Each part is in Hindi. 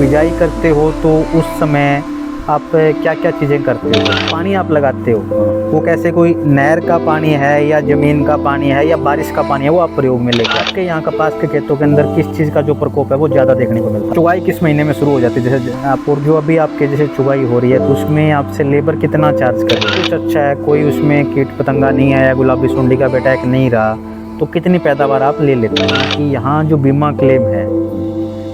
बिजाई करते हो तो उस समय आप क्या क्या चीज़ें करते हो? पानी आप लगाते हो, वो कैसे कोई नहर का पानी है या ज़मीन का पानी है या बारिश का पानी है, वो आप प्रयोग में लेके आपके यहाँ कपास के खेतों के अंदर किस चीज़ का जो प्रकोप है वो ज़्यादा देखने को मिलता है? चुगाई किस महीने में शुरू हो जाती है? जैसे आप और जो अभी आपके जैसे चुगाई हो रही है तो उसमें आपसे लेबर कितना चार्ज कर रहे हैं? कुछ अच्छा है, कोई उसमें कीट पतंगा नहीं आया, गुलाबी सुंडी का बेटा एक नहीं रहा, तो कितनी पैदावार आप ले लेते हैं? कि यहाँ जो बीमा क्लेम है,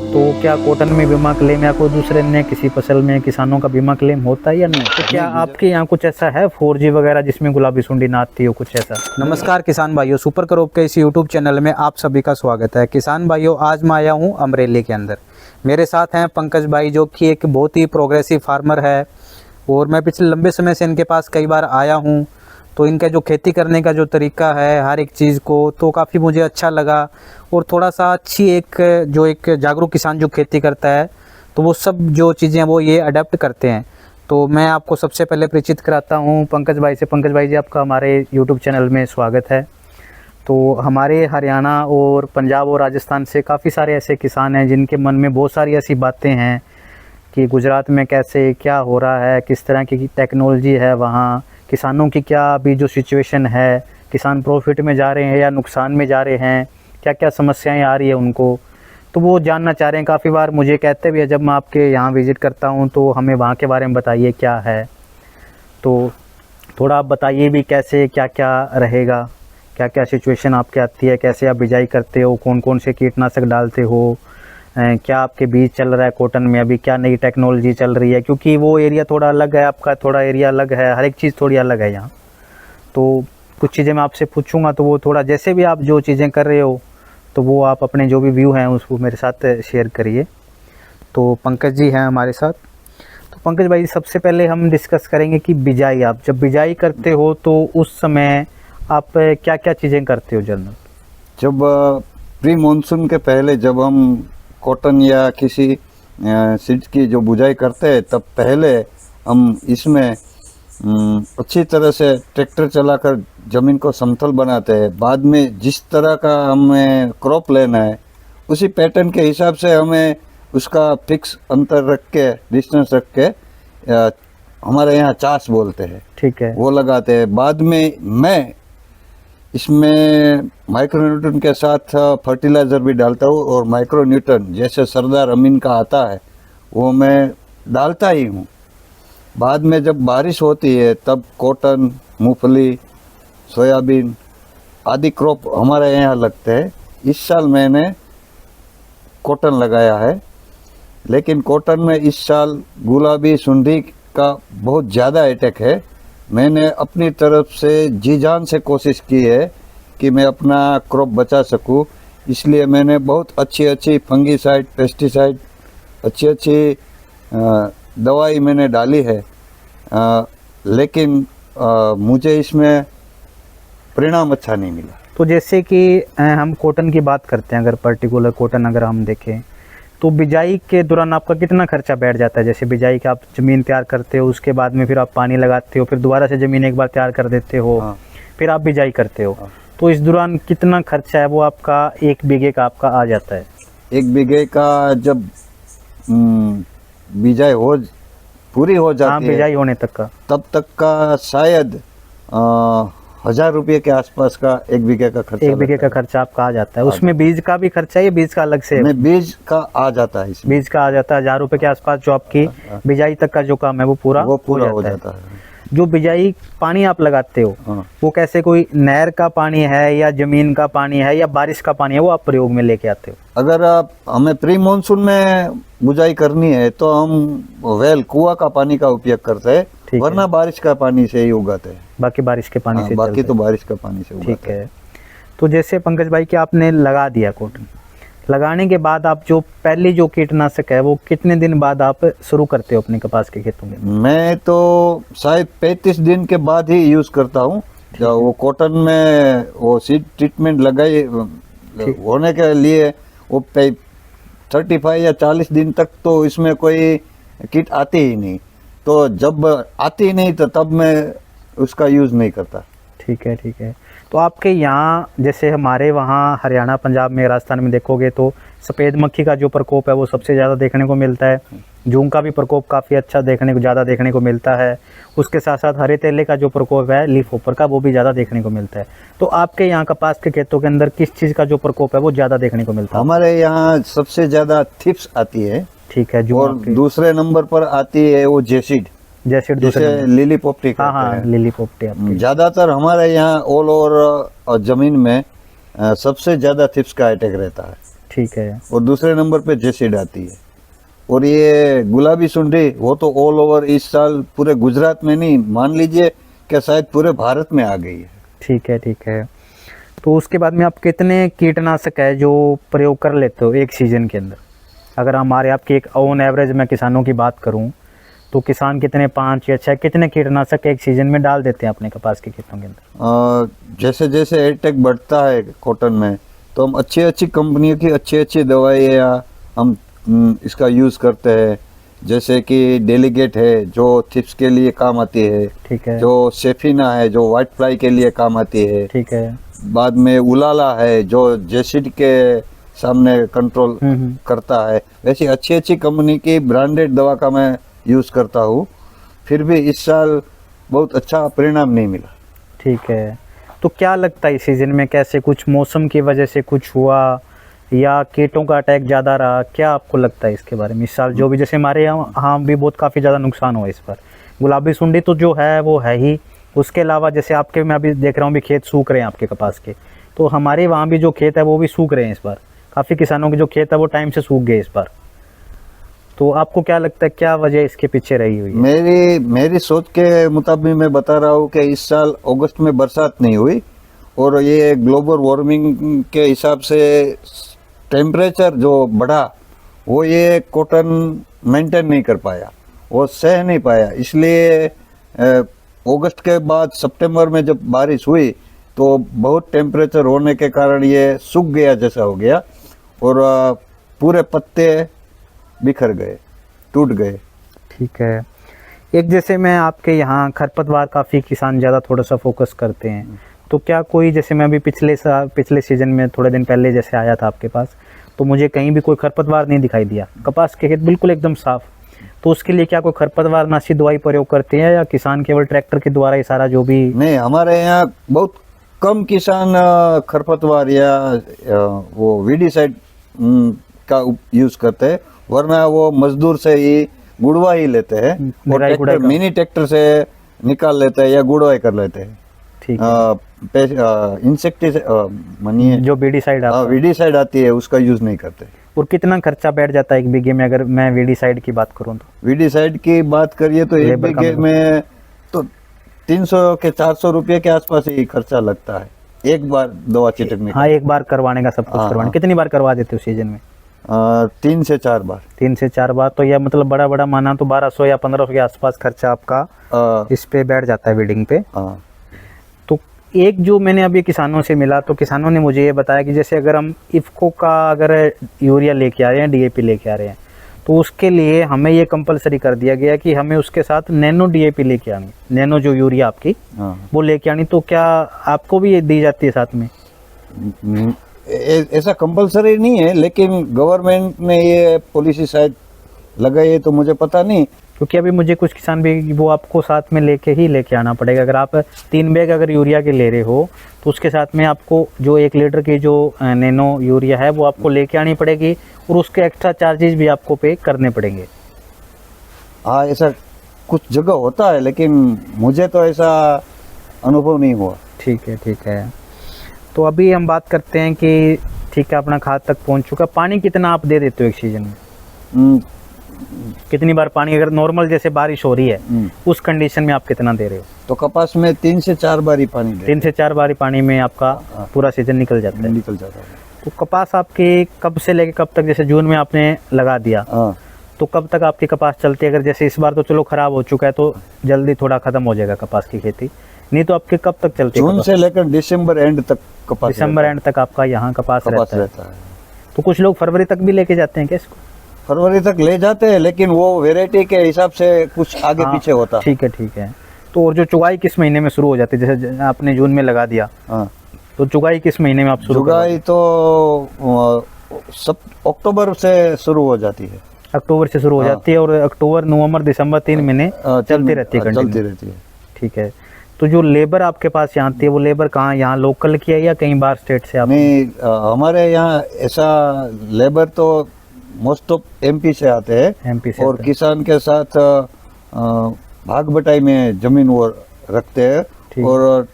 तो क्या कॉटन में बीमा क्लेम या कोई दूसरे अन्य किसी फसल में किसानों का बीमा क्लेम होता है या नहीं? तो क्या आपके यहाँ कुछ ऐसा है 4G वगैरह जिसमें गुलाबी सुंडी ना आती हो, कुछ ऐसा? नमस्कार किसान भाइयों, सुपर क्रॉप के इस यूट्यूब चैनल में आप सभी का स्वागत है। किसान भाइयों, आज मैं आया हूँ अमरेली के अंदर। मेरे साथ हैं पंकज भाई, जो कि एक बहुत ही प्रोग्रेसिव फार्मर है और मैं पिछले लंबे समय से इनके पास कई बार आया हूँ। तो इनका जो खेती करने का जो तरीका है हर एक चीज़ को, तो काफ़ी मुझे अच्छा लगा और थोड़ा सा अच्छी एक जागरूक किसान जो खेती करता है तो वो सब जो चीज़ें वो ये अडेप्ट करते हैं। तो मैं आपको सबसे पहले परिचित कराता हूँ पंकज भाई से। पंकज भाई जी, आपका हमारे यूट्यूब चैनल में स्वागत है। तो हमारे हरियाणा और पंजाब और राजस्थान से काफ़ी सारे ऐसे किसान हैं जिनके मन में बहुत सारी ऐसी बातें हैं कि गुजरात में कैसे क्या हो रहा है, किस तरह की टेक्नोलॉजी है वहाँ, किसानों की क्या अभी जो सिचुएशन है, किसान प्रॉफिट में जा रहे हैं या नुकसान में जा रहे हैं, क्या क्या समस्याएं आ रही है उनको, तो वो जानना चाह रहे हैं। काफ़ी बार मुझे कहते भी है जब मैं आपके यहाँ विज़िट करता हूँ तो हमें वहाँ के बारे में बताइए क्या है। तो थोड़ा आप बताइए भी कैसे क्या क्या रहेगा, क्या क्या सिचुएशन आपके आती है, कैसे आप बिजाई करते हो, कौन कौन से कीटनाशक डालते हो, क्या आपके बीज चल रहा है कॉटन में, अभी क्या नई टेक्नोलॉजी चल रही है, क्योंकि वो एरिया थोड़ा अलग है, आपका थोड़ा एरिया अलग है, हर एक चीज़ थोड़ी अलग है यहाँ। तो कुछ चीज़ें मैं आपसे पूछूंगा तो वो थोड़ा जैसे भी आप जो चीज़ें कर रहे हो तो वो आप अपने जो भी व्यू हैं उसको मेरे साथ शेयर करिए। तो पंकज जी हैं हमारे साथ। तो पंकज भाई, सबसे पहले हम डिस्कस करेंगे कि बिजाई, आप जब बिजाई करते हो तो उस समय आप क्या क्या चीज़ें करते हो जनरल? जब प्री मानसून के पहले जब हम कॉटन या किसी सीड्स की जो बुझाई करते हैं, तब पहले हम इसमें अच्छी तरह से ट्रैक्टर चलाकर ज़मीन को समतल बनाते हैं। बाद में जिस तरह का हमें क्रॉप लेना है उसी पैटर्न के हिसाब से हमें उसका फिक्स अंतर रख के, डिस्टेंस रख के, हमारे यहाँ चास बोलते हैं, ठीक है, वो लगाते हैं। बाद में मैं इसमें माइक्रोन्यूट्रन के साथ फर्टिलाइज़र भी डालता हूँ और माइक्रोन्यूट्रन जैसे सरदार अमीन का आता है वो मैं डालता ही हूँ। बाद में जब बारिश होती है तब कॉटन, मूंगफली, सोयाबीन आदि क्रॉप हमारे यहाँ लगते हैं। इस साल मैंने कॉटन लगाया है, लेकिन कॉटन में इस साल गुलाबी सुंडी का बहुत ज़्यादा अटैक है। मैंने अपनी तरफ से जी जान से कोशिश की है कि मैं अपना क्रॉप बचा सकूं, इसलिए मैंने बहुत अच्छी फंगीसाइड, पेस्टिसाइड, अच्छी दवाई मैंने डाली है, लेकिन मुझे इसमें परिणाम अच्छा नहीं मिला। तो जैसे कि हम कॉटन की बात करते हैं, अगर पर्टिकुलर कॉटन अगर हम देखें तो बिजाई के दौरान आपका कितना खर्चा बैठ जाता है? जैसे बिजाई का आप ज़मीन तैयार करते हो, उसके बाद में फिर आप पानी लगाते हो, फिर दोबारा से ज़मीन एक बार तैयार कर देते हो, हाँ। फिर आप बिजाई करते हो, हाँ। तो इस दौरान कितना खर्चा है वो आपका 1 बीघे का आपका आ जाता है? 1 बीघे का जब बिजाई पूरी हो जाती है, बिजाई होने तक का, तब तक का शायद 1000 रुपये के आसपास का 1 बीघे का खर्चा। 1 बीघे का खर्चा आपका आ जाता है। उसमें बीज का भी खर्चा है, बीज का अलग से? नहीं, बीज का आ जाता है इसमें। बीज का आ जाता है 1000 रुपये के आसपास, जो आपकी बिजाई तक का जो काम है वो पूरा हो जाता है। जो बिजाई पानी आप लगाते हो, हाँ। वो कैसे कोई नहर का पानी है या जमीन का पानी है या बारिश का पानी है, वो आप प्रयोग में लेके आते हो? अगर हमें प्री मानसून में बुझाई करनी है तो हम कुआं का पानी का उपयोग करते हैं, वरना बारिश का पानी से ही उगाते हैं। बाकी बारिश के पानी से बाकी तो बारिश का पानी से उगाते हैं। ठीक है। तो जैसे पंकज भाई कि आपने लगा दिया कॉटन, लगाने के बाद आप जो पहली जो कीटनाशक है वो कितने दिन बाद आप शुरू करते हो अपने कपास के खेतों में? मैं तो शायद 35 दिन के बाद ही यूज करता हूँ। जब वो कॉटन में वो सीड ट्रीटमेंट लगाई होने के लिए वो 35 या 40 दिन तक तो इसमें कोई कीट आती ही नहीं, तो जब आती ही नहीं तो तब मैं उसका यूज नहीं करता। ठीक है, ठीक है। तो आपके यहाँ जैसे हमारे वहाँ हरियाणा, पंजाब में, राजस्थान में देखोगे तो सफ़ेद मक्खी का जो प्रकोप है वो सबसे ज़्यादा देखने को मिलता है। जूं का भी प्रकोप काफ़ी अच्छा ज़्यादा देखने को मिलता है। उसके साथ साथ हरे तेले का जो प्रकोप है लीफ होपर का, वो भी ज़्यादा देखने को मिलता है। तो आपके यहाँ कपास के खेतों के अंदर किस चीज़ का जो प्रकोप है वो ज़्यादा देखने को मिलता है? हमारे यहाँ सबसे ज़्यादा थिप्स आती है, ठीक है। जो और दूसरे नंबर पर आती है वो जेसिड, जैसे जैसे लिली पोपटी हाँ कहते हाँ, हैं। लिली पोपटी आपकी। ज़्यादातर हमारे यहाँ ऑल ओवर ज़मीन में सबसे ज़्यादा थिप्स का अटैक रहता है, ठीक है। और दूसरे नंबर पे जेसिड आती है। और ये गुलाबी सुंडी वो तो ऑल ओवर इस साल पूरे गुजरात में नहीं, मान लीजिए कि शायद पूरे भारत में आ गई है। ठीक है, ठीक है। तो उसके बाद में आप कितने कीटनाशक है जो प्रयोग कर लेते हो एक सीज़न के अंदर? अगर हमारे आपकी एक ऑन एवरेज मैं किसानों की बात करूं तो किसान कितने 5 या 6 कितने कीटनाशक एक सीज़न में डाल देते हैं अपने कपास के खेतों के अंदर? जैसे जैसे अटैक बढ़ता है कॉटन में, तो हम अच्छी अच्छी कंपनियों की अच्छी अच्छी दवाइयाँ हम इसका यूज़ करते हैं। जैसे कि डेलीगेट है जो थिप्स के लिए काम आती है, ठीक है, जो सेफिना है जो वाइट फ्लाई के लिए काम आती है, ठीक है। बाद में उलाला है जो जेसिड के सामने कंट्रोल करता है। वैसी अच्छी अच्छी कंपनी की ब्रांडेड दवा का मैं यूज़ करता हूँ, फिर भी इस साल बहुत अच्छा परिणाम नहीं मिला। ठीक है। तो क्या लगता है इस सीज़न में कैसे कुछ मौसम की वजह से कुछ हुआ या कीटों का अटैक ज़्यादा रहा? क्या आपको लगता है इसके बारे में? इस साल जो भी जैसे हमारे यहाँ भी बहुत काफ़ी ज़्यादा नुकसान हुआ इस बार। गुलाबी सुंडी तो जो है वो है ही, उसके अलावा जैसे आपके मैं अभी देख रहा हूँ भी खेत सूख रहे हैं आपके कपास के, तो हमारे वहाँ भी जो खेत है वो भी सूख रहे हैं इस बार। काफ़ी किसानों के जो खेत है वो टाइम से सूख गए इस बार। तो आपको क्या लगता है क्या वजह इसके पीछे रही हुई है? मेरी सोच के मुताबिक मैं बता रहा हूँ कि इस साल अगस्त में बरसात नहीं हुई, और ये ग्लोबल वार्मिंग के हिसाब से टेम्परेचर जो बढ़ा वो ये कॉटन मेंटेन नहीं कर पाया, वो सह नहीं पाया। इसलिए अगस्त के बाद सितंबर में जब बारिश हुई तो बहुत टेम्परेचर होने के कारण ये सूख गया जैसा हो गया, और पूरे पत्ते बिखर गए, टूट गए। ठीक है। एक जैसे मैं आपके यहाँ खरपतवार काफ़ी किसान ज़्यादा थोड़ा सा फोकस करते हैं, तो क्या कोई जैसे मैं अभी पिछले सीज़न में थोड़े दिन पहले जैसे आया था आपके पास, तो मुझे कहीं भी कोई खरपतवार नहीं दिखाई दिया, कपास के खेत बिल्कुल एकदम साफ़। तो उसके लिए क्या कोई खरपतवार नाशी दवाई प्रयोग करते हैं या किसान केवल ट्रैक्टर के द्वारा ये सारा जो भी? नहीं, हमारे यहाँ बहुत कम किसान खरपतवार या वो वीडीसाइड का यूज़ करते हैं, वरना वो मजदूर से ही गुड़वा ही लेते हैं, और मिनी ट्रैक्टर से निकाल लेते हैं या गुड़वाई कर लेते हैं। ठीक इंसेक्टिसाइड मानिए जो वीडीसाइड वीडीसाइड आती है उसका यूज़ नहीं करते। और कितना खर्चा बैठ जाता है एक बीघे में अगर मैं वीडीसाइड की बात करूँ तो? वीडीसाइड की बात करिए तो एक बीघे में तो 300 के 400 रुपये के आसपास ही खर्चा लगता है एक बार दवा छिड़कने का। हाँ, एक बार करवाने का, सब कुछ करवाने। कितनी बार करवा देते हो सीजन में? 3 से 4 बार। 3 से 4 बार, तो यह मतलब बड़ा बड़ा माना तो 1200 या 1500 के आसपास खर्चा आपका इस पे बैठ जाता है वीडिंग पे। तो एक जो मैंने अभी किसानों से मिला तो किसानों ने मुझे ये बताया कि जैसे अगर हम इफ़को का अगर यूरिया लेके आ रहे हैं, डीएपी लेके आ रहे हैं, तो उसके लिए हमें ये कंपलसरी कर दिया गया कि हमें उसके साथ नैनो डीएपी लेके आनी, नैनो जो यूरिया आपकी वो लेके आनी। तो क्या आपको भी ये दी जाती है साथ में? ऐसा कंपलसरी नहीं है, लेकिन गवर्नमेंट ने ये पॉलिसी शायद लगाई है, तो मुझे पता नहीं, क्योंकि अभी मुझे कुछ किसान भी वो आपको साथ में लेके आना पड़ेगा। अगर आप 3 बैग अगर यूरिया के ले रहे हो तो उसके साथ में आपको जो 1 लीटर की जो नैनो यूरिया है वो आपको लेके आनी पड़ेगी, और उसके एक्स्ट्रा चार्जेस भी आपको पे करने पड़ेंगे। हाँ, ऐसा कुछ जगह होता है, लेकिन मुझे तो ऐसा अनुभव नहीं हुआ। ठीक है, ठीक है। तो अभी हम बात करते हैं कि ठीक है अपना खाद तक पहुंच चुका, पानी कितना आप दे देते हो एक सीजन में? कितनी बार पानी, अगर नॉर्मल जैसे बारिश हो रही है उस कंडीशन में आप कितना दे रहे हो? तो कपास में 3 से 4 बार ही पानी 3 से 4 बार ही पानी में आपका पूरा सीजन निकल जाता है। तो कपास आपके कब से लेके कब तक, जैसे जून में आपने लगा दिया तो कब तक आपकी कपास चलती है? अगर जैसे इस बार तो चलो खराब हो चुका है तो जल्दी थोड़ा खत्म हो जाएगा कपास की खेती, नहीं तो आपके कब तक चलती है? जून से लेकर दिसंबर एंड तक कपास, दिसंबर एंड तक आपका यहाँ कपास रहता है। तो कुछ लोग फरवरी तक भी लेके जाते हैं क्या इसको? फरवरी तक ले जाते हैं, लेकिन वो वेराइटी के हिसाब से कुछ आगे पीछे होता। ठीक है, ठीक है। तो और जो चुगाई किस महीने में शुरू हो जाती है? जैसे आपने जून में लगा दिया तो चुगाई किस महीने में आप शुरू जुगाई तो सब अक्टूबर से शुरू हो जाती है। अक्टूबर से शुरू हो हाँ। जाती है और अक्टूबर नवंबर दिसंबर 3 महीने चलती रहती है चलती कंटिन्यू। रहती है। ठीक है। तो जो लेबर आपके पास यहाँ आती है वो लेबर कहाँ, यहाँ लोकल की है या कहीं बाहर स्टेट से आप? नहीं, हमारे यहाँ ऐसा लेबर तो मोस्ट ऑफ एमपी से आते हैं एमपी से और आते हैं। किसान के साथ भाग बटाई में जमीन वो रखते हैं ठीक। और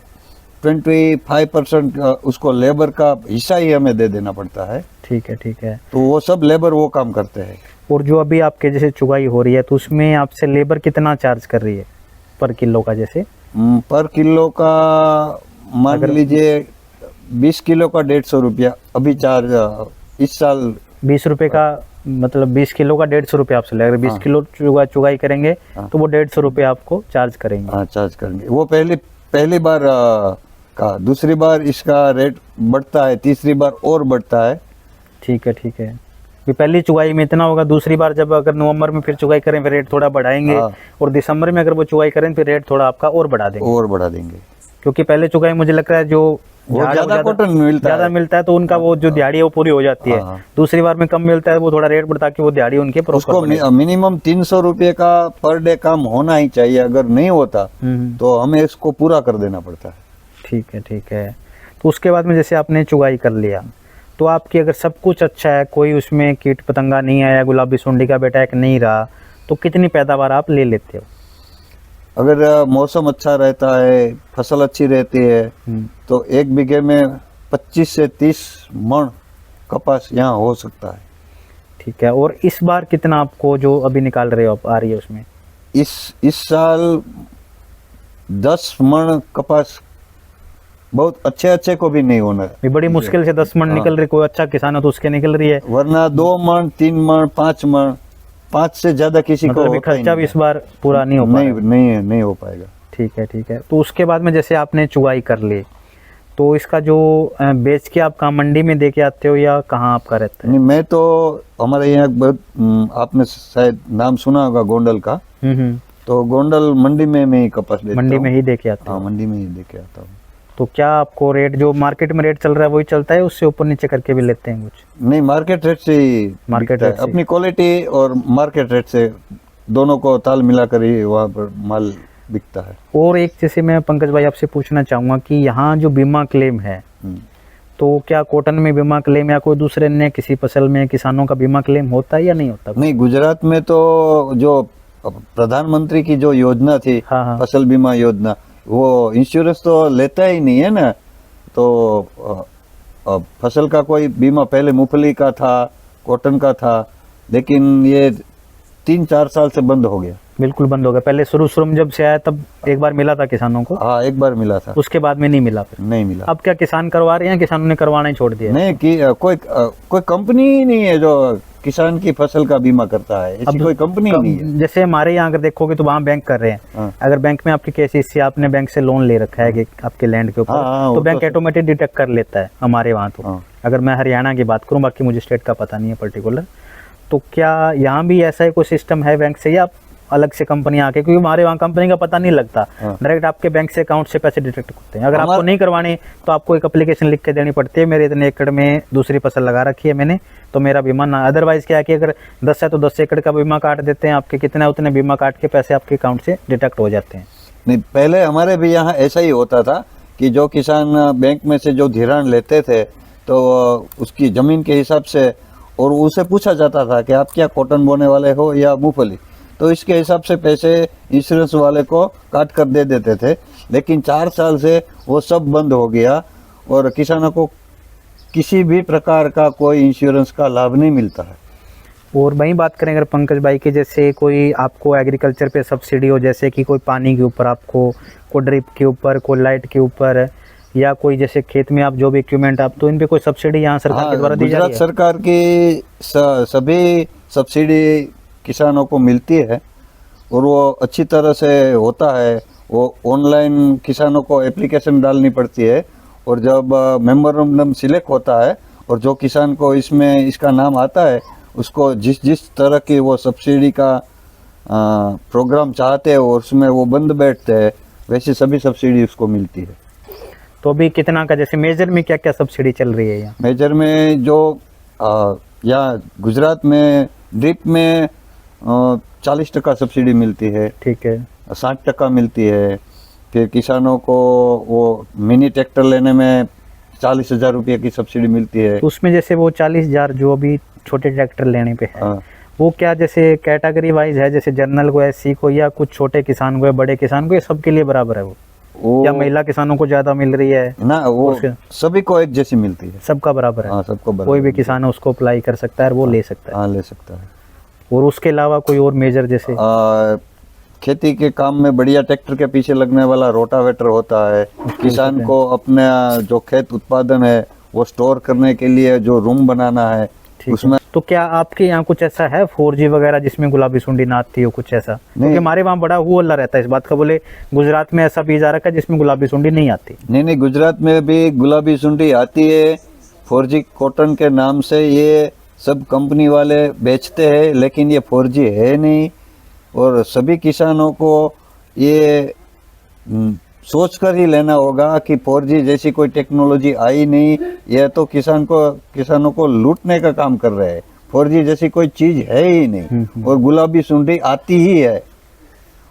25% उसको लेबर का हिस्सा ही हमें दे देना पड़ता है। ठीक है, ठीक है। तो वो सब लेबर वो काम करते हैं। और जो अभी आपके जैसे चुगाई हो रही है तो उसमें आपसे लेबर कितना चार्ज कर रही है पर किलो का? जैसे पर किलो का मान अगर- लीजिए 20 किलो का 150 रुपया अभी चार्ज इस साल। 20 रुपए का, मतलब 20 किलो का 150 रुपये आपसे लगेगा। 20 हाँ। किलो चुगाई करेंगे हाँ। तो वो 150 रुपये आपको चार्ज करेंगे। हाँ, चार्ज करेंगे। वो पहली बार का, दूसरी बार इसका रेट बढ़ता है, तीसरी बार और बढ़ता है। ठीक है, ठीक है। भी पहली चुगाई में इतना होगा, दूसरी बार जब अगर नवंबर में फिर चुगाई करें फिर रेट थोड़ा बढ़ाएंगे। हाँ। और दिसंबर में अगर वो चुगाई करें फिर रेट थोड़ा आपका और बढ़ा देंगे। और बढ़ा देंगे क्योंकि पहले चुगाई मुझे लग रहा है जो वो झाड़ ज्यादा कॉटन मिलता ज्यादा है। मिलता है तो उनका वो जो दिहाड़ी है वो पूरी हो जाती है। हाँ। दूसरी बार में कम मिलता है वो थोड़ा रेट बढ़ता कि वो दिहाड़ी उनके उसको प्रॉपर। मिनिमम 300 रुपये का पर डे काम होना ही चाहिए। अगर नहीं होता तो हमें इसको पूरा कर देना पड़ता है। ठीक है, ठीक है। तो उसके बाद में जैसे आपने चुगाई कर लिया तो आपकी अगर सब कुछ अच्छा है, कोई उसमें कीट पतंगा नहीं आया, गुलाबी सुंडी का बेटा एक नहीं रहा, तो कितनी पैदावार आप ले लेते हो? अगर मौसम अच्छा रहता है, फसल अच्छी रहती है तो 1 बीघे में 25 से 30 मण कपास यहाँ हो सकता है। ठीक है। और इस बार कितना आपको जो अभी निकाल रहे हो आप आ रही है उसमें? इस साल 10 मण कपास बहुत अच्छे को भी नहीं होना है। भी बड़ी मुश्किल से 10 मन हाँ। निकल रही, कोई अच्छा किसान हो तो उसके निकल रही है। वरना 2 मण, 3 मण, 5 मण, 5 से ज्यादा किसी को मतलब भी होता ही खर्चा भी नहीं। इस बार पूरा नहीं हो पाएगा। नहीं हो पाएगा। ठीक है, ठीक है। तो उसके बाद में जैसे आपने चुगाई कर ली तो इसका जो बेच के आप कहाँ मंडी में दे के आते हो या कहाँ आपका रहता है? नहीं, मैं तो हमारे यहाँ बहुत आपने शायद नाम सुना होगा गोंडल का। तो गोंडल मंडी में मैं ही कपास बेचता मंडी हूँ। में ही दे के आते हाँ, हो? मंडी में ही दे के आता हूँ। तो क्या आपको रेट जो मार्केट में रेट चल रहा है वही चलता है, उससे ऊपर नीचे करके भी लेते हैं कुछ? नहीं, मार्केट रेट से ही मार्केट बिकता है। रेट से। अपनी क्वालिटी और मार्केट रेट से दोनों को ताल मिलाकर ही वहाँ पर माल बिकता है। और एक जैसे मैं पंकज भाई आपसे पूछना चाहूँगा कि यहाँ जो बीमा क्लेम है हम्म। तो क्या कॉटन में बीमा क्लेम या कोई दूसरे अन्य किसी फसल में किसानों का बीमा क्लेम होता है या नहीं होता? नहीं, गुजरात में तो जो प्रधानमंत्री की जो योजना थी, हाँ, हाँ। फसल बीमा योजना, वो इंश्योरेंस तो लेता ही नहीं है ना। तो फसल का कोई बीमा पहले मूंगफली का था, कॉटन का था, लेकिन ये 3-4 साल से बंद हो गया। बिल्कुल बंद हो गया। पहले शुरू में जब से आया तब एक बार मिला था किसानों को, हाँ, एक बार मिला था, उसके बाद में नहीं मिला फिर। नहीं मिला। अब क्या किसान करवा रहे हैं, किसानों ने करवाना ही छोड़ दिया? नहीं कि कोई कंपनी ही नहीं है जो किसान की फसल का बीमा करता है। ऐसी कोई कंपनी ही नहीं है। जैसे हमारे यहाँ अगर देखोगे तो वहाँ बैंक कर रहे हैं। हाँ। अगर बैंक में आपकी केसीसी, आपने बैंक से लोन ले रखा है कि आपके लैंड के ऊपर, हाँ, तो वो बैंक तो- ऑटोमेटिक डिटेक्ट कर लेता है हमारे वहाँ तो। हाँ। अगर मैं हरियाणा की बात करूँ, बाकी मुझे स्टेट का पता नहीं है पर्टिकुलर। तो क्या यहाँ भी ऐसा ही कोई सिस्टम है बैंक से या अलग से कंपनी आके? क्योंकि हमारे वहाँ कंपनी का पता नहीं लगता, हाँ। डायरेक्ट आपके बैंक से अकाउंट से पैसे डिटेक्ट करते हैं। अगर आपको हमारा- नहीं करवाने तो आपको एक एप्लीकेशन लिख के देनी पड़ती है, मेरे इतने एकड़ में दूसरी फसल लगा रखी है मैंने, तो मेरा बीमा ना। अदरवाइज क्या है कि अगर 10 है तो 10 एकड़ का बीमा काट देते हैं आपके, कितना उतने बीमा काट के पैसे आपके अकाउंट से डिटेक्ट हो जाते हैं। नहीं, पहले हमारे भी यहाँ ऐसा ही होता था कि जो किसान बैंक में से जो धिराण लेते थे तो उसकी जमीन के हिसाब से, और उसे पूछा जाता था कि आप क्या कॉटन बोने वाले हो या मूंगफली, तो इसके हिसाब से पैसे इंश्योरेंस वाले को काट कर दे देते थे। लेकिन 4 साल से वो सब बंद हो गया और किसानों को किसी भी प्रकार का कोई इंश्योरेंस का लाभ नहीं मिलता है। और वहीं बात करें अगर पंकज भाई के, जैसे कोई आपको एग्रीकल्चर पे सब्सिडी हो, जैसे कि कोई पानी के ऊपर आपको, कोई ड्रिप के ऊपर, कोई लाइट के ऊपर, या कोई जैसे खेत में आप जो भी इक्विपमेंट आप, तो इन पे कोई सब्सिडी यहाँ सरकार के द्वारा दी जा रही गुजरात है? सरकार की सभी सब्सिडी किसानों को मिलती है और वो अच्छी तरह से होता है। वो ऑनलाइन किसानों को एप्लीकेशन डालनी पड़ती है और जब मेमोरेंडम सिलेक्ट होता है और जो किसान को इसमें इसका नाम आता है, उसको जिस तरह की वो सब्सिडी का प्रोग्राम चाहते हैं और उसमें वो बंद बैठते हैं, वैसे सभी सब्सिडी उसको मिलती है। तो अभी कितना का, जैसे मेजर में क्या क्या सब्सिडी चल रही है यहाँ? मेजर में जो यहाँ गुजरात में ड्रिप में 40% सब्सिडी मिलती है, ठीक है। 60% मिलती है। फिर किसानों को वो मिनी ट्रैक्टर लेने में 40,000 रुपये की सब्सिडी मिलती है। तो उसमें जैसे वो 40,000 जो अभी छोटे ट्रैक्टर लेने पे है, हाँ, वो क्या जैसे कैटेगरी वाइज है, जैसे जनरल को, एससी को, या कुछ छोटे किसान को या बड़े किसान को, ये सबके लिए बराबर है वो? या महिला किसानों को ज्यादा मिल रही है? ना, वो सभी को एक जैसी मिलती है, सबका बराबर है? हाँ, सबको बराबर। कोई भी किसान है उसको अप्लाई कर सकता है और वो ले सकता है? हाँ, ले सकता है। और उसके अलावा कोई और मेजर जैसे? खेती के काम में बढ़िया ट्रैक्टर के पीछे लगने वाला रोटावेटर होता है। किसान को अपने जो खेत उत्पादन है वो स्टोर करने के लिए जो रूम बनाना है उसमें। तो क्या आपके यहाँ कुछ ऐसा है 4G वगैरह जिसमें गुलाबी सुंडी ना आती हो, कुछ ऐसा? क्योंकि हमारे वहाँ बड़ा हुआ रहता है इस बात का, बोले गुजरात में ऐसा बीज आ रखा है जिसमें गुलाबी सुंडी नहीं आती। नहीं, गुजरात में भी गुलाबी सुंडी आती है। 4G कॉटन के नाम से ये सब कंपनी वाले बेचते हैं, लेकिन ये 4G है नहीं। और सभी किसानों को ये सोच कर ही लेना होगा कि 4G जैसी कोई टेक्नोलॉजी आई नहीं, यह तो किसानों को लूटने का काम कर रहे हैं। 4G जैसी कोई चीज है ही नहीं, और गुलाबी सुंडी आती ही है।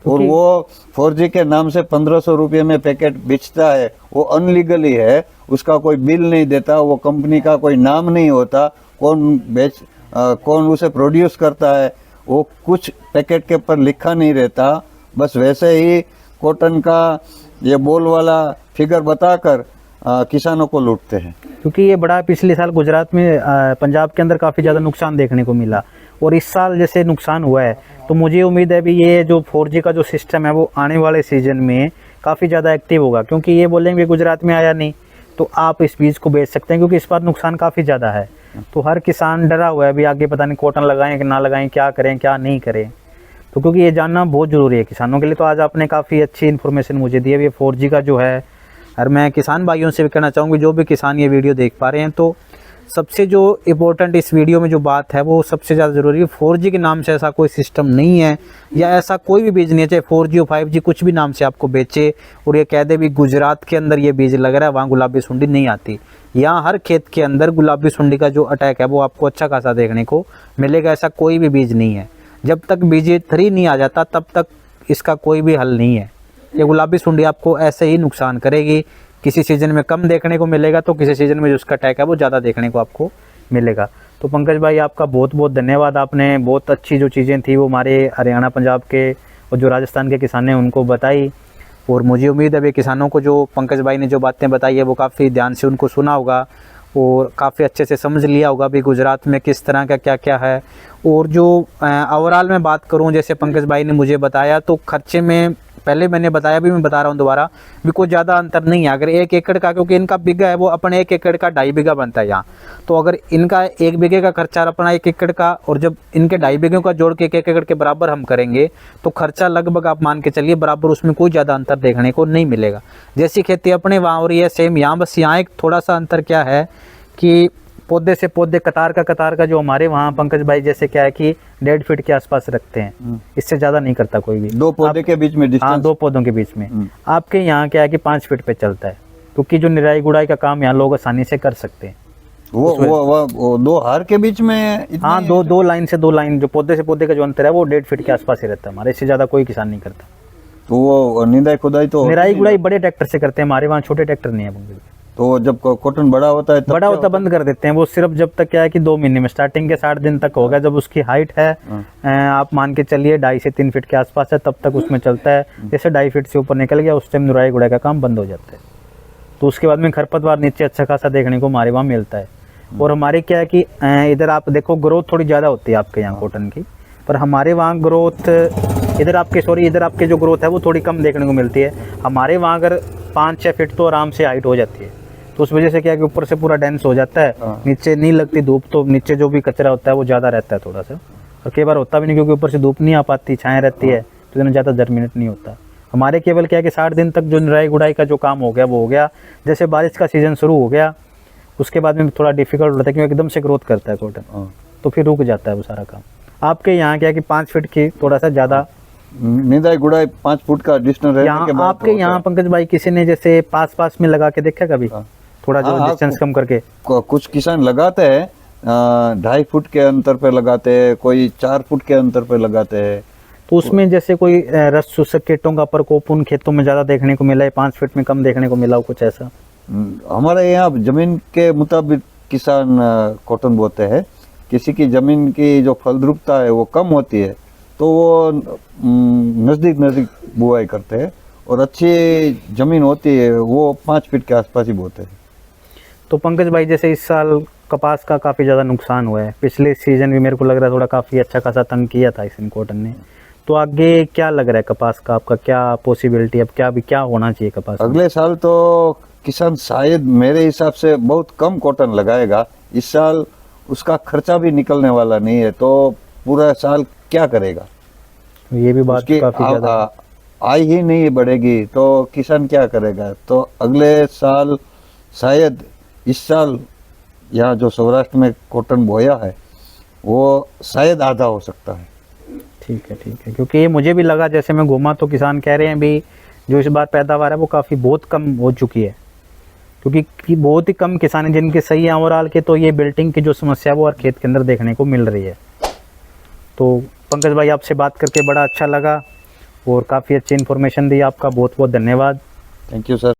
और वो 4G के नाम से 1500 रुपये में पैकेट बेचता है, वो अनलीगली है। उसका कोई बिल नहीं देता, वो कंपनी का कोई नाम नहीं होता, कौन उसे प्रोड्यूस करता है वो कुछ पैकेट के ऊपर लिखा नहीं रहता। बस वैसे ही कॉटन का ये बोल वाला फिगर बताकर किसानों को लूटते हैं। क्योंकि ये बड़ा पिछले साल गुजरात में पंजाब के अंदर काफ़ी ज़्यादा नुकसान देखने को मिला, और इस साल जैसे नुकसान हुआ है, तो मुझे उम्मीद है भी ये जो 4G का जो सिस्टम है वो आने वाले सीजन में काफ़ी ज़्यादा एक्टिव होगा। क्योंकि ये बोलेंगे गुजरात में आया नहीं तो आप इस बीज को बेच सकते हैं, क्योंकि इस बार नुकसान काफ़ी ज़्यादा है। तो हर किसान डरा हुआ है अभी, आगे पता नहीं कॉटन लगाएं कि ना लगाएं, क्या करें क्या नहीं करें। तो क्योंकि ये जानना बहुत ज़रूरी है किसानों के लिए। तो आज आपने काफ़ी अच्छी इन्फॉर्मेशन मुझे दी है ये 4G का जो है। और मैं किसान भाइयों से भी कहना चाहूँगी, जो भी किसान ये वीडियो देख पा रहे हैं, तो सबसे जो इम्पोर्टेंट इस वीडियो में जो बात है वो सबसे ज़्यादा ज़रूरी है, 4G के नाम से ऐसा कोई सिस्टम नहीं है, या ऐसा कोई भी बीज नहीं है, चाहे 4G और 5G कुछ भी नाम से आपको बेचे और ये कह दे भी गुजरात के अंदर ये बीज लग रहा है, वहाँ गुलाबी सुंडी नहीं आती। यहाँ हर खेत के अंदर गुलाबी सुंडी का जो अटैक है वो आपको अच्छा खासा देखने को मिलेगा। ऐसा कोई भी बीज नहीं है, जब तक BJ3 नहीं आ जाता तब तक इसका कोई भी हल नहीं है। ये गुलाबी सुंडी आपको ऐसे ही नुकसान करेगी, किसी सीज़न में कम देखने को मिलेगा तो किसी सीज़न में जो उसका अटैक है वो ज़्यादा देखने को आपको मिलेगा। तो पंकज भाई आपका बहुत बहुत धन्यवाद, आपने बहुत अच्छी जो चीज़ें थी वो हमारे हरियाणा पंजाब के और जो राजस्थान के किसान हैं उनको बताई। और मुझे उम्मीद है भी किसानों को जो पंकज भाई ने जो बातें बताई है वो काफ़ी ध्यान से उनको सुना होगा और काफ़ी अच्छे से समझ लिया होगा भी गुजरात में किस तरह का क्या क्या है। और जो ओवरऑल मैं बात करूं, जैसे पंकज भाई ने मुझे बताया, तो खर्चे में पहले मैंने बताया भी, मैं बता रहा हूं दोबारा भी, कोई ज़्यादा अंतर नहीं है। अगर 1 एकड़ का, क्योंकि इनका बीघा है वो अपने 1 एकड़ का 2.5 बीघा बनता है यहाँ, तो अगर इनका 1 बीघे का खर्चा अपना 1 एकड़ का, और जब इनके 2.5 बीघों का जोड़ के 1 एकड़ के बराबर हम करेंगे तो खर्चा लगभग आप मान के चलिए बराबर, उसमें कोई ज़्यादा अंतर देखने को नहीं मिलेगा। जैसी खेती अपने वहाँ हो रही है सेम यहाँ, बस यहाँ एक थोड़ा सा अंतर क्या है कि पौधे से पौधे, कतार का जो हमारे वहाँ पंकज भाई जैसे क्या है कि 1.5 फीट के आसपास रखते हैं, इससे ज़्यादा नहीं करता कोई भी। 2 पौधे के बीच में डिस्टेंस, हाँ 2 पौधों के बीच में। आपके यहाँ क्या है कि 5 फीट पे चलता है, क्योंकि जो निराई गुड़ाई का काम यहाँ लोग आसानी से कर सकते हैं। वो 2 हार के बीच में हाँ, दो लाइन से 2 लाइन, जो पौधे से पौधे का जो अंतर है वो 1.5 फीट के आसपास ही रहता है हमारे, इससे ज़्यादा कोई किसान नहीं करता। तो वो निराई खुदाई तो निराई गुड़ाई बड़े ट्रैक्टर से करते हैं, हमारे वहाँ छोटे ट्रैक्टर नहीं है। तो जब कॉटन बड़ा होता है तब बड़ा होता बंद कर देते हैं वो, सिर्फ जब तक क्या है कि 2 महीने में, स्टार्टिंग के 60 दिन तक होगा, जब उसकी हाइट है आप मान के चलिए 2.5 से 3 फीट के आसपास है, तब तक उसमें चलता है। जैसे 2.5 फीट से ऊपर निकल गया उस टाइम निराई गुड़ाई का काम बंद हो जाता है। तो उसके बाद में खरपतवार नीचे अच्छा खासा देखने को हमारे वहाँ मिलता है। और हमारे क्या है कि इधर आप देखो ग्रोथ थोड़ी ज़्यादा होती है आपके यहाँ कॉटन की, पर हमारे वहाँ ग्रोथ इधर आपके जो ग्रोथ है वो थोड़ी कम देखने को मिलती है। हमारे वहाँ अगर 5-6 फीट तो आराम से हाइट हो जाती है, तो उस वजह से क्या है कि ऊपर से पूरा डेंस हो जाता है, नीचे नहीं लगती धूप, तो नीचे जो भी कचरा होता है वो ज़्यादा रहता है थोड़ा सा, और कई बार होता भी नहीं, क्योंकि ऊपर से धूप नहीं आ पाती, छाया रहती है, तो इतना ज़्यादा जर्मिनेट नहीं होता। हमारे केवल क्या है कि 60 दिन तक जो निराई गुड़ाई का जो काम हो गया वो हो गया। जैसे बारिश का सीज़न शुरू हो गया उसके बाद में थोड़ा डिफिकल्ट होता है, क्योंकि एकदम से ग्रोथ करता है कॉटन, तो फिर रुक जाता है वो सारा काम। आपके यहाँ क्या है कि 5 फीट की थोड़ा सा ज़्यादा निदाई गुड़ाई 5 फुट का डिस्टेंस रहने के यहाँ बाद आपके यहाँ पंकज भाई किसी ने जैसे पास पास में लगा के देखा कभी? हाँ। थोड़ा जो हाँ, डिस्टेंस कम करके। कुछ किसान लगाते हैं 2.5 फुट के अंतर पे लगाते हैं, कोई 4 फुट के अंतर पे लगाते हैं। तो उसमें जैसे कोई रस चूसक कीटों का प्रकोप उन खेतों में ज्यादा देखने को मिला है, 5 फीट में कम देखने को मिला हो कुछ ऐसा? हमारे यहाँ जमीन के मुताबिक किसान कॉटन बोते हैं। किसी की जमीन की जो फलद्रुपता है वो कम होती है तो वो नज़दीक नज़दीक बुआई करते हैं, और अच्छी जमीन होती है वो 5 फीट के आसपास ही बोते हैं। तो पंकज भाई जैसे इस साल कपास का काफ़ी ज़्यादा नुकसान हुआ है, पिछले सीजन भी मेरे को लग रहा है थोड़ा काफ़ी अच्छा खासा तंग किया था इस कॉटन ने, तो आगे क्या लग रहा है कपास का आपका, क्या पॉसिबिलिटी, अब क्या होना चाहिए कपास में? अगले साल तो किसान शायद मेरे हिसाब से बहुत कम कॉटन लगाएगा। इस साल उसका खर्चा भी निकलने वाला नहीं है, तो पूरा साल क्या करेगा? ये भी बात उसकी काफ़ी ज़्यादा आय ही नहीं बढ़ेगी तो किसान क्या करेगा? तो अगले साल शायद, इस साल यहाँ जो सौराष्ट्र में कॉटन बोया है वो शायद आधा हो सकता है। ठीक है, क्योंकि ये मुझे भी लगा, जैसे मैं घूमा तो किसान कह रहे हैं भी जो इस बार पैदावार है वो काफ़ी बहुत कम हो चुकी है, क्योंकि बहुत ही कम किसान हैं जिनके सही हैं ओवरऑल के, तो ये बिल्टिंग की जो समस्या है वो हर खेत के अंदर देखने को मिल रही है। तो पंकज भाई आपसे बात करके बड़ा अच्छा लगा और काफ़ी अच्छी इन्फॉर्मेशन दी, आपका बहुत बहुत धन्यवाद। Thank you sir.